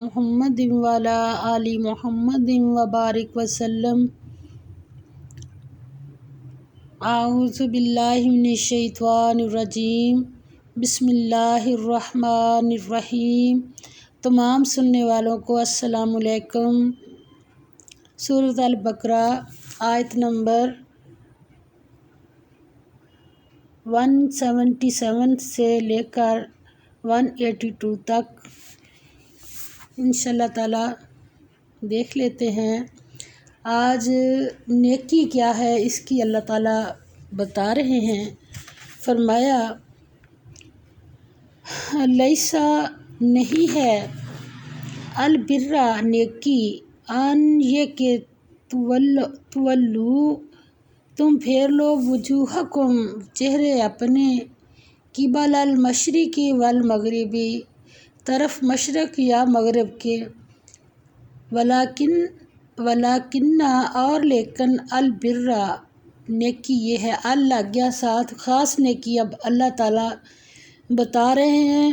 محمد وعلی آل محمد وبارک وسلم۔ اعوذ باللہ من الشیطان الرجیم، بسم اللہ الرحمن الرحیم۔ تمام سننے والوں کو السلام علیکم۔ سورۃ البقرہ آیت نمبر 177 سے لے کر 182 تک انشاءاللہ تعالی دیکھ لیتے ہیں۔ آج نیکی کیا ہے اس کی اللہ تعالیٰ بتا رہے ہیں۔ فرمایا لیسا نہیں ہے البرا نیکی ان یہ کہ تولو تم پھیر لو وجوہکم چہرے اپنے قبل المشرقی والمغربی طرف مشرق یا مغرب کے ولیکن اور لیکن البرا نیکی یہ ہے اللہ کے ساتھ خاص نیکی اب اللہ تعالیٰ بتا رہے ہیں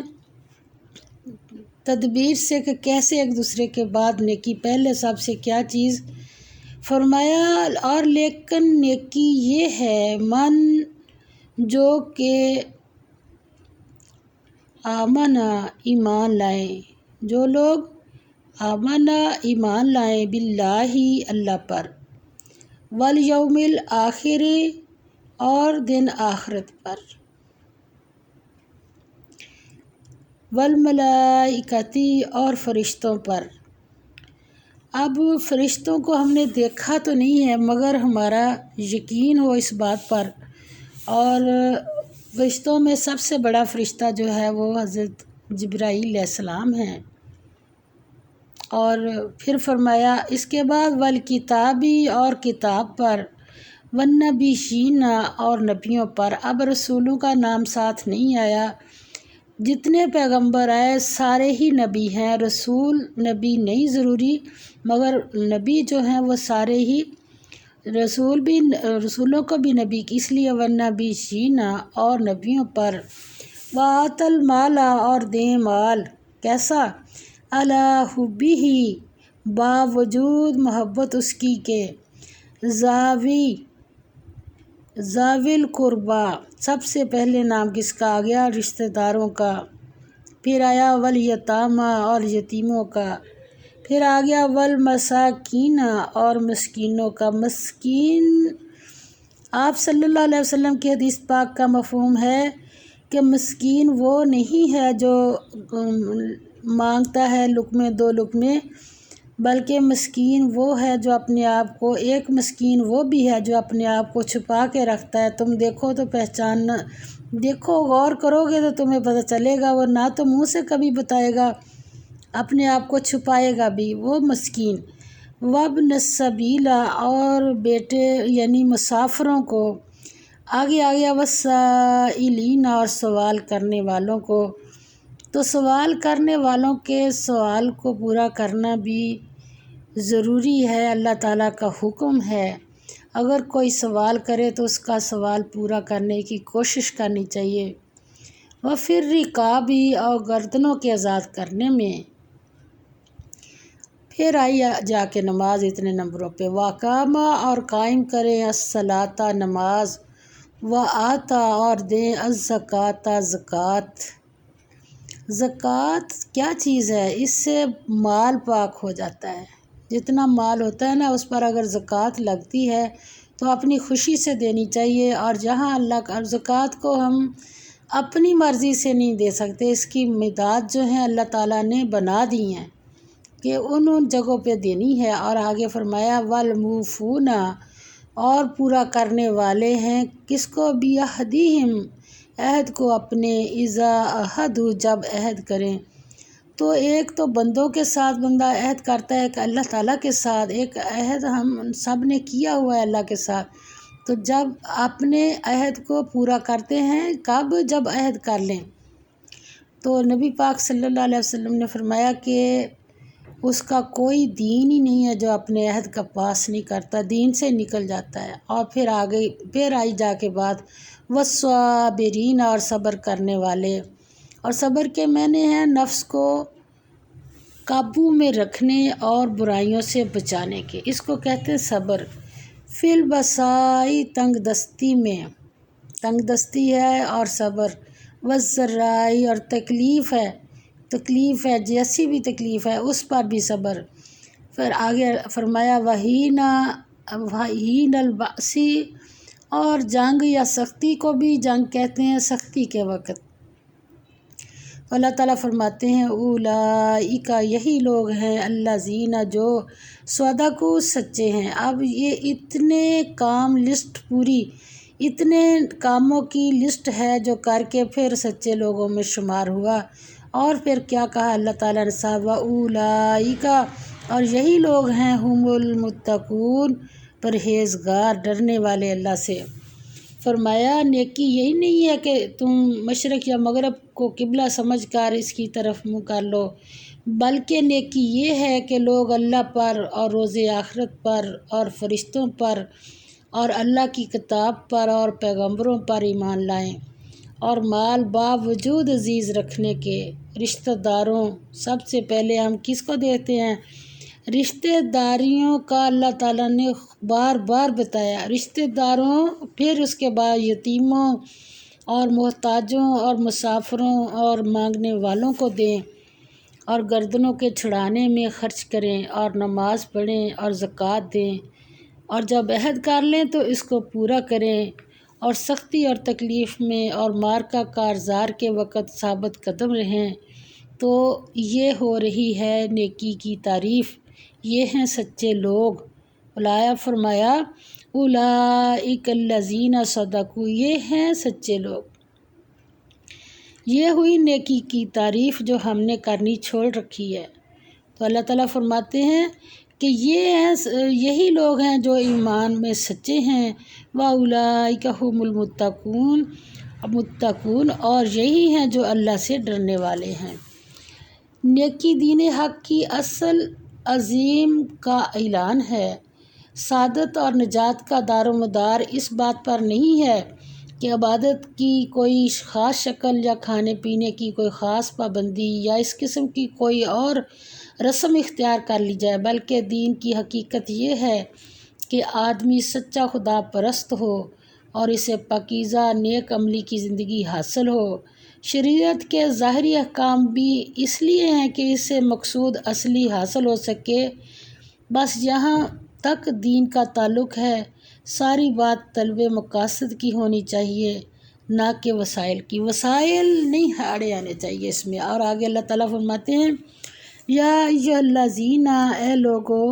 تدبیر سے کہ کیسے ایک دوسرے کے بعد نیکی پہلے سب سے کیا چیز فرمایا اور لیکن نیکی یہ ہے من جو کہ آمنا ایمان لائیں جو لوگ آمنا ایمان لائیں باللہ اللہ پر والیوم الآخر اور دن آخرت پر والملائکتی اور فرشتوں پر۔ اب فرشتوں کو ہم نے دیکھا تو نہیں ہے مگر ہمارا یقین ہو اس بات پر، اور فرشتوں میں سب سے بڑا فرشتہ جو ہے وہ حضرت جبرائیل علیہ السلام ہیں۔ اور پھر فرمایا اس کے بعد والکتابی اور کتاب پر والنبیین اور نبیوں پر۔ اب رسولوں کا نام ساتھ نہیں آیا، جتنے پیغمبر آئے سارے ہی نبی ہیں، رسول نبی نہیں ضروری مگر نبی جو ہیں وہ سارے ہی رسولوں کو بھی نبی اس لیے والنبیین اور نبیوں پر۔ وآت المال اور دیں مال کیسا علی حبہ باوجود محبت اس کی کے ذوی القربی سب سے پہلے نام کس کا آ گیا رشتہ داروں کا، پھر آیا والیتامی اور یتیموں کا، پھر آ گیا والمساکین اور مسکینوں کا۔ مسکین آپ صلی اللہ علیہ وسلم کی حدیث پاک کا مفہوم ہے کہ مسکین وہ نہیں ہے جو مانگتا ہے لقمے دو لقمے، بلکہ مسکین وہ ہے جو اپنے آپ کو ایک مسکین وہ بھی ہے جو اپنے آپ کو چھپا کے رکھتا ہے۔ تم دیکھو تو پہچاننا، دیکھو غور کرو گے تو تمہیں پتہ چلے گا، وہ نہ تو منہ سے کبھی بتائے گا اپنے آپ کو چھپائے گا بھی، وہ مسکین۔ وابن السبیل اور بیٹے یعنی مسافروں کو، آگے آ گیا والسائلین اور سوال کرنے والوں کو۔ تو سوال کرنے والوں کے سوال کو پورا کرنا بھی ضروری ہے، اللہ تعالیٰ کا حکم ہے۔ اگر کوئی سوال کرے تو اس کا سوال پورا کرنے کی کوشش کرنی چاہیے۔ وفی الرقاب اور گردنوں کے آزاد کرنے میں۔ پھر آئی جا کے نماز اتنے نمبروں پہ، واقامہ اور قائم کریں الصلاۃ نماز، وآتا اور دیں الزکوٰۃ زکوٰۃ۔ زکوٰۃ کیا چیز ہے؟ اس سے مال پاک ہو جاتا ہے، جتنا مال ہوتا ہے نا اس پر اگر زکوٰۃ لگتی ہے تو اپنی خوشی سے دینی چاہیے، اور جہاں اللہ کا زکوٰۃ کو ہم اپنی مرضی سے نہیں دے سکتے، اس کی مداد جو ہیں اللہ تعالیٰ نے بنا دی ہیں کہ ان جگہوں پہ دینی ہے۔ اور آگے فرمایا والموفون اور پورا کرنے والے ہیں کس کو بعہدہم عہد کو اپنے اذا عہدوا جب عہد کریں۔ تو ایک تو بندوں کے ساتھ بندہ عہد کرتا ہے کہ اللہ تعالیٰ کے ساتھ ایک عہد ہم سب نے کیا ہوا ہے اللہ کے ساتھ، تو جب اپنے عہد کو پورا کرتے ہیں کب؟ جب عہد کر لیں۔ تو نبی پاک صلی اللہ علیہ وسلم نے فرمایا کہ اس کا کوئی دین ہی نہیں ہے جو اپنے عہد کا پاس نہیں کرتا، دین سے نکل جاتا ہے۔ اور پھر آئی جا کے بات والصابرین اور صبر کرنے والے، اور صبر کے معنی ہیں نفس کو قابو میں رکھنے اور برائیوں سے بچانے کے، اس کو کہتے ہیں صبر۔ فی البسائی تنگ دستی میں، تنگ دستی ہے اور صبر، والضرائی اور تکلیف ہے جیسی بھی تکلیف ہے اس پر بھی صبر۔ پھر آگے فرمایا وحین البأسی، اور جنگ یا سختی کو بھی جنگ کہتے ہیں، سختی کے وقت۔ اللہ تعالیٰ فرماتے ہیں اولئک، یہی لوگ ہیں، الذین جو صدقوا سچے ہیں۔ اب یہ اتنے کام لسٹ پوری، اتنے کاموں کی لسٹ ہے جو کر کے پھر سچے لوگوں میں شمار ہوا۔ اور پھر کیا کہا اللہ تعالیٰ نے صاحب، اولئک، اور یہی لوگ ہیں، ہم المتقون، پرہیزگار، ڈرنے والے اللہ سے۔ فرمایا نیکی یہی نہیں ہے کہ تم مشرق یا مغرب کو قبلہ سمجھ کر اس کی طرف منہ کر لو، بلکہ نیکی یہ ہے کہ لوگ اللہ پر اور روز آخرت پر اور فرشتوں پر اور اللہ کی کتاب پر اور پیغمبروں پر ایمان لائیں، اور مال باوجود عزیز رکھنے کے رشتہ داروں، سب سے پہلے ہم کس کو دیتے ہیں؟ رشتہ داریوں کا اللہ تعالیٰ نے بار بار بتایا، رشتہ داروں، پھر اس کے بعد یتیموں اور محتاجوں اور مسافروں اور مانگنے والوں کو دیں، اور گردنوں کے چھڑانے میں خرچ کریں، اور نماز پڑھیں اور زکوٰۃ دیں، اور جب عہد کر لیں تو اس کو پورا کریں، اور سختی اور تکلیف میں اور معرکہ کارزار کے وقت ثابت قدم رہیں۔ تو یہ ہو رہی ہے نیکی کی تعریف، یہ ہیں سچے لوگ۔ اولئک، فرمایا اولئک الذین صدقوا، یہ ہیں سچے لوگ۔ یہ ہوئی نیکی کی تعریف جو ہم نے کرنی چھوڑ رکھی ہے۔ تو اللہ تعالیٰ فرماتے ہیں کہ یہی لوگ ہیں جو ایمان میں سچے ہیں، وَأُولَئِكَ هُمُ الْمُتَّقُونَ، اور یہی ہیں جو اللہ سے ڈرنے والے ہیں۔ نیکی دین حق کی اصل عظیم کا اعلان ہے۔ سعادت اور نجات کا دار و مدار اس بات پر نہیں ہے کہ عبادت کی کوئی خاص شکل یا کھانے پینے کی کوئی خاص پابندی یا اس قسم کی کوئی اور رسم اختیار کر لی جائے، بلکہ دین کی حقیقت یہ ہے کہ آدمی سچا خدا پرست ہو اور اسے پاکیزہ نیک عملی کی زندگی حاصل ہو۔ شریعت کے ظاہری احکام بھی اس لیے ہیں کہ اس سے مقصود اصلی حاصل ہو سکے۔ بس جہاں تک دین کا تعلق ہے، ساری بات طلب مقاصد کی ہونی چاہیے، نہ کہ وسائل کی۔ وسائل نہیں آڑے آنے چاہیے اس میں۔ اور آگے اللہ تعالیٰ فرماتے ہیں یا ایھا الذین، اے لوگو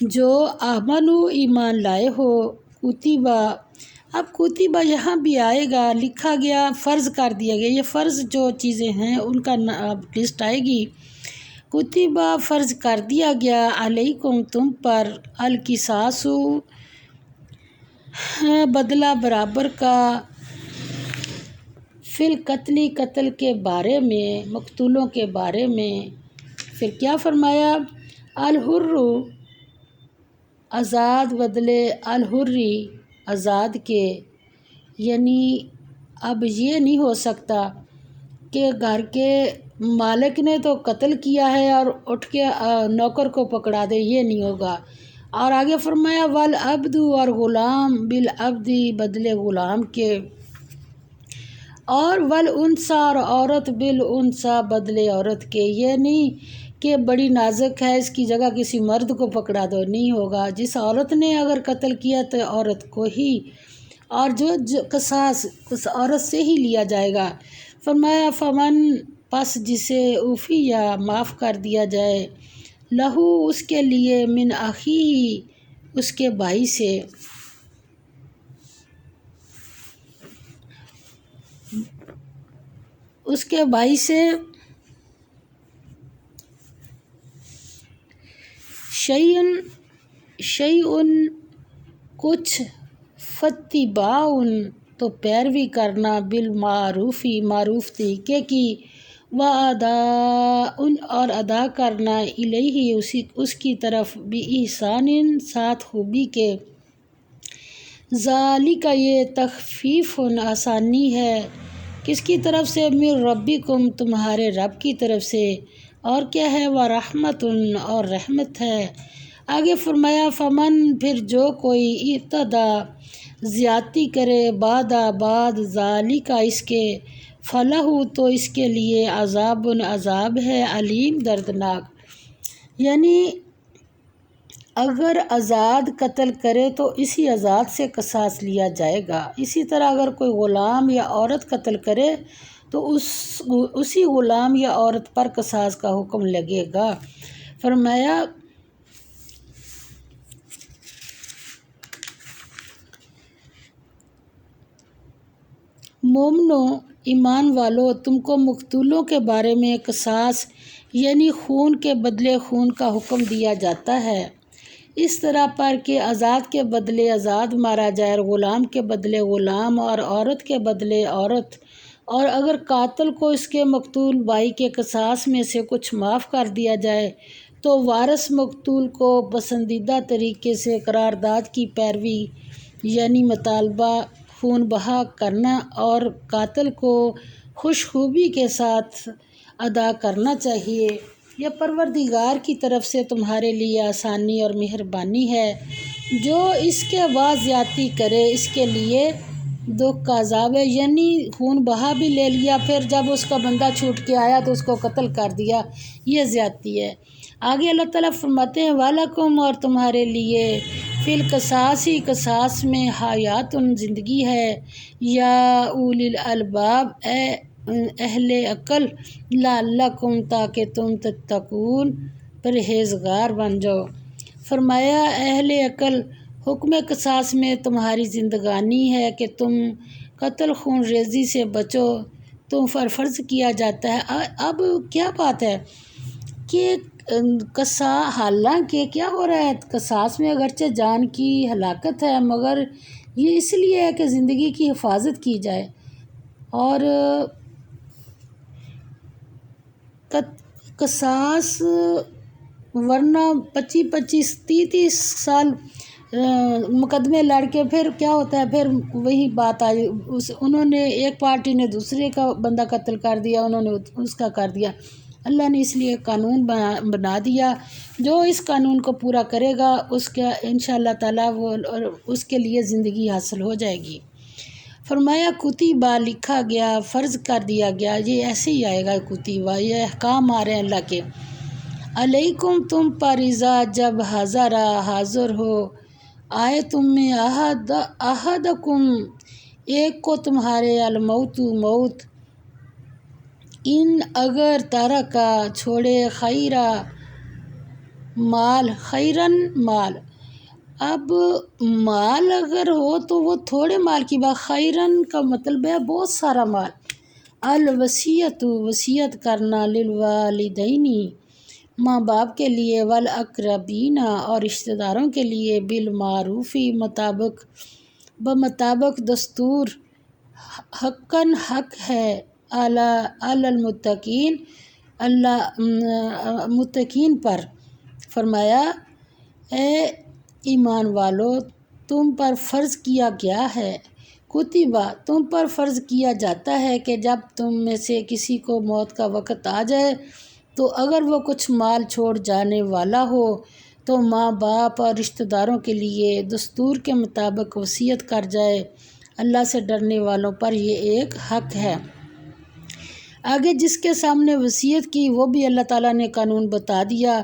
جو آمنو، ایمان لائے ہو، کتبہ، اب کتبہ یہاں بھی آئے گا، لکھا گیا، فرض کر دیا گیا، یہ فرض جو چیزیں ہیں ان کا لسٹ آئے گی۔ کتبہ، فرض کر دیا گیا، علیکم، تم پر، القصاص، بدلہ برابر کا، فی القتل، قتل کے بارے میں، مقتولوں کے بارے میں۔ پھر کیا فرمایا؟ الحر، آزاد بدلے الحری، آزاد کے، یعنی اب یہ نہیں ہو سکتا کہ گھر کے مالک نے تو قتل کیا ہے اور اٹھ کے نوکر کو پکڑا دے، یہ نہیں ہوگا۔ اور آگے فرمایا والعبد، اور غلام، بالعبد، بدلے غلام کے، اور والانثی، اور عورت، بالانثی، بدلے عورت کے۔ یہ نہیں کہ بڑی نازک ہے اس کی جگہ کسی مرد کو پکڑا دو، نہیں ہوگا۔ جس عورت نے اگر قتل کیا تو عورت کو ہی، اور جو قصاص اس عورت سے ہی لیا جائے گا۔ فرمایا فمن، پس جسے عفیا، معاف کر دیا جائے، لہو، اس کے لیے، من اخیہ، اس کے بھائی سے، اس کے بھائی سے، شیئن، کچھ، فاتباع، تو پیروی کرنا، بالمعروف، معروف طریقے کی، واداء، اور ادا کرنا، الیہ، اس کی طرف، بإحسان، ساتھ خوبی کے۔ ذالک، یہ تخفیف، آسانی ہے، کس کی طرف سے؟ من ربکم، تمہارے رب کی طرف سے، اور کیا ہے، ورحمت اور رحمت ہے۔ آگے فرمایا فمن پھر جو کوئی ارتدا زیادتی کرے بعد ذالک اس کے، فلہ تو اس کے لیے عذاب ہے علیم دردناک، یعنی اگر آزاد قتل کرے تو اسی آزاد سے قصاص لیا جائے گا۔ اسی طرح اگر کوئی غلام یا عورت قتل کرے تو اسی غلام یا عورت پر قصاص کا حکم لگے گا۔ فرمایا مومنو ایمان والو، تم کو مقتولوں کے بارے میں قصاص یعنی خون کے بدلے خون کا حکم دیا جاتا ہے، اس طرح پر کہ آزاد کے بدلے آزاد مارا جائے، اور غلام کے بدلے غلام اور عورت کے بدلے عورت، اور اگر قاتل کو اس کے مقتول بھائی کے قصاص میں سے کچھ معاف کر دیا جائے تو وارث مقتول کو پسندیدہ طریقے سے قرارداد کی پیروی یعنی مطالبہ خون بہا کرنا اور قاتل کو خوشخوبی کے ساتھ ادا کرنا چاہیے۔ یہ پروردگار کی طرف سے تمہارے لیے آسانی اور مہربانی ہے۔ جو اس کے بعد زیادتی کرے اس کے لیے دکھ کا عذاب ہے، یعنی خون بہا بھی لے لیا، پھر جب اس کا بندہ چھوٹ کے آیا تو اس کو قتل کر دیا، یہ زیادتی ہے۔ آگے اللہ تعالیٰ فرماتے ہیں وَلَکُمْ اور تمہارے لیے فی القصاص قصاص میں حیات زندگی ہے، یا اولی الالباب اے اہل عقل، لعلکم تاکہ تم تتقون پرہیزگار بن جاؤ۔ فرمایا اہل عقل، حکم قصاص میں تمہاری زندگانی ہے کہ تم قتل خون ریزی سے بچو، تم پر فرض کیا جاتا ہے۔ اب کیا بات ہے کہ حالانکہ کیا ہو رہا ہے، قصاص میں اگرچہ جان کی ہلاکت ہے مگر یہ اس لیے ہے کہ زندگی کی حفاظت کی جائے، اور قصاص ورنہ 25-25 30 سال مقدمے لڑ کے پھر کیا ہوتا ہے، پھر وہی بات آئی، انہوں نے ایک پارٹی نے دوسرے کا بندہ قتل کر دیا، انہوں نے اس کا کر دیا۔ اللہ نے اس لیے قانون بنا دیا، جو اس قانون کو پورا کرے گا اس کا انشاءاللہ تعالیٰ وہ اس کے لیے زندگی حاصل ہو جائے گی۔ فرمایا کتبہ لکھا گیا، فرض کر دیا گیا، یہ ایسے ہی آئے گا کتبہ، یہ احکام آ رہے ہیں اللہ کے۔ علیکم تم پر اذا جب حاضر ہو آئے تم میں احدکم ایک کو تمہارے الموت موت، ان اگر ترکا چھوڑے خیرن مال، اب مال اگر ہو تو وہ تھوڑے مال کی بات، خیرن کا مطلب ہے بہت سارا مال، الوصیت وصیت کرنا، للوالدینی ماں باپ کے لیے، والاقربین اور رشتہ داروں کے لیے، بالمعروفی بمطابق دستور، حقاً حق ہے، علی المتقین متقین پر۔ فرمایا اے ایمان والو، تم پر فرض کیا گیا ہے، کتبہ تم پر فرض کیا جاتا ہے کہ جب تم میں سے کسی کو موت کا وقت آ جائے تو اگر وہ کچھ مال چھوڑ جانے والا ہو تو ماں باپ اور رشتہ داروں کے لیے دستور کے مطابق وصیت کر جائے، اللہ سے ڈرنے والوں پر یہ ایک حق ہے۔ آگے جس کے سامنے وصیت کی وہ بھی اللہ تعالیٰ نے قانون بتا دیا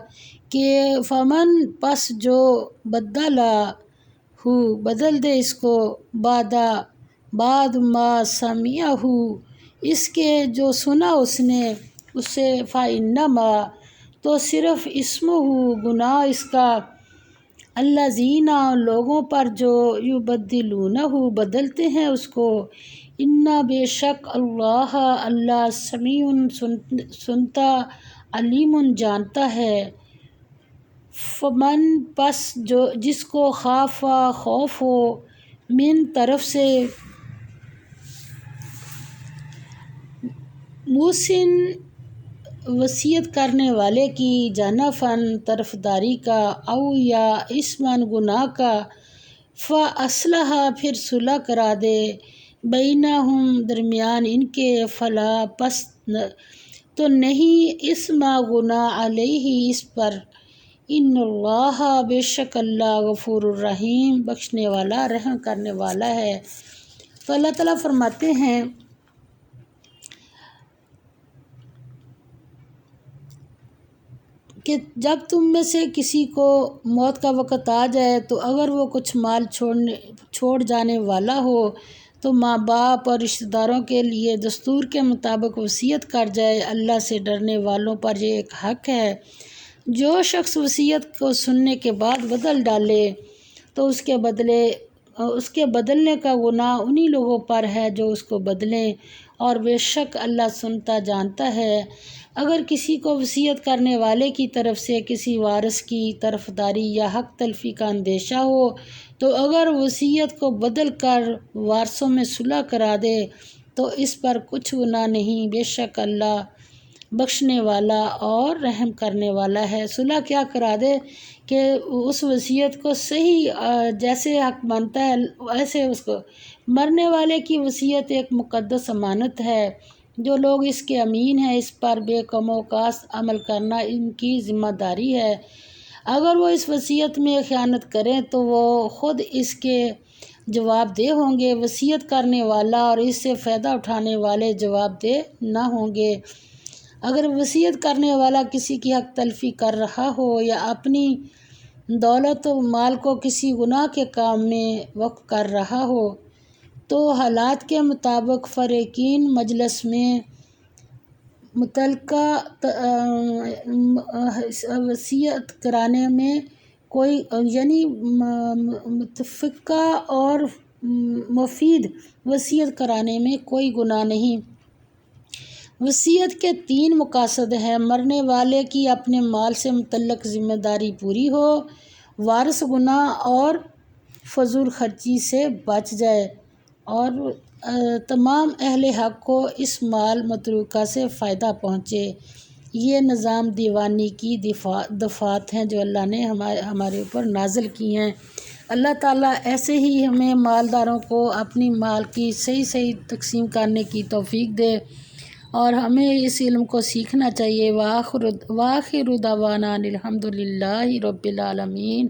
کہ فمن پس جو بدل دے اس کو بعد ما سمعہ اس کے جو سنا اس نے اسے، فإنما تو صرف اسمہ گناہ اس کا، الذین لوگوں پر جو یبدلونہ بدلتے ہیں اس کو، انا بے شک اللہ سمیع سنتا علیم جانتا ہے۔ فمن پس جو جس کو خوف ہو من طرف سے محسن وصیت کرنے والے کی، جانفن طرفداری کا، او یا اسمن گناہ کا، فاصلح پھر صلح کرا دے، بینہم درمیان ان کے، فلا پس تو نہیں اسما گناہ علیہ اس پر، ان اللہ بے شک اللہ غفور الرحیم بخشنے والا رحم کرنے والا ہے۔ تو اللہ تعالیٰ فرماتے ہیں کہ جب تم میں سے کسی کو موت کا وقت آ جائے تو اگر وہ کچھ مال چھوڑ جانے والا ہو تو ماں باپ اور رشتہ داروں کے لیے دستور کے مطابق وصیت کر جائے۔ اللہ سے ڈرنے والوں پر یہ ایک حق ہے، جو شخص وصیت کو سننے کے بعد بدل ڈالے تو اس کے بدلنے کا گناہ انہی لوگوں پر ہے جو اس کو بدلیں، اور بے شک اللہ سنتا جانتا ہے۔ اگر کسی کو وصیت کرنے والے کی طرف سے کسی وارث کی طرفداری یا حق تلفی کا اندیشہ ہو تو اگر وصیت کو بدل کر وارثوں میں صلح کرا دے تو اس پر کچھ گناہ نہیں، بے شک اللہ بخشنے والا اور رحم کرنے والا ہے۔ صلح کیا کرا دے کہ اس وصیت کو صحیح جیسے حق بنتا ہے ایسے اس کو، مرنے والے کی وصیت ایک مقدس امانت ہے، جو لوگ اس کے امین ہیں اس پر بے کم و کاست عمل کرنا ان کی ذمہ داری ہے۔ اگر وہ اس وصیت میں خیانت کریں تو وہ خود اس کے جواب دہ ہوں گے، وصیت کرنے والا اور اس سے فائدہ اٹھانے والے جواب دہ نہ ہوں گے۔ اگر وصیت کرنے والا کسی کی حق تلفی کر رہا ہو یا اپنی دولت و مال کو کسی گناہ کے کام میں وقف کر رہا ہو تو حالات کے مطابق فریقین مجلس میں متعلقہ وصیت کرانے میں کوئی متفقہ اور مفید وصیت کرانے میں کوئی گناہ نہیں۔ وصیت کے 3 مقاصد ہیں: مرنے والے کی اپنے مال سے متعلق ذمہ داری پوری ہو، وارث گناہ اور فضول خرچی سے بچ جائے، اور تمام اہل حق کو اس مال متروکہ سے فائدہ پہنچے۔ یہ نظام دیوانی کی دفعات ہیں جو اللہ نے ہمارے اوپر نازل کی ہیں۔ اللہ تعالیٰ ایسے ہی ہمیں مالداروں کو اپنی مال کی صحیح تقسیم کرنے کی توفیق دے، اور ہمیں اس علم کو سیکھنا چاہیے۔ وآخر دعوانا الحمد للہ رب العالمین۔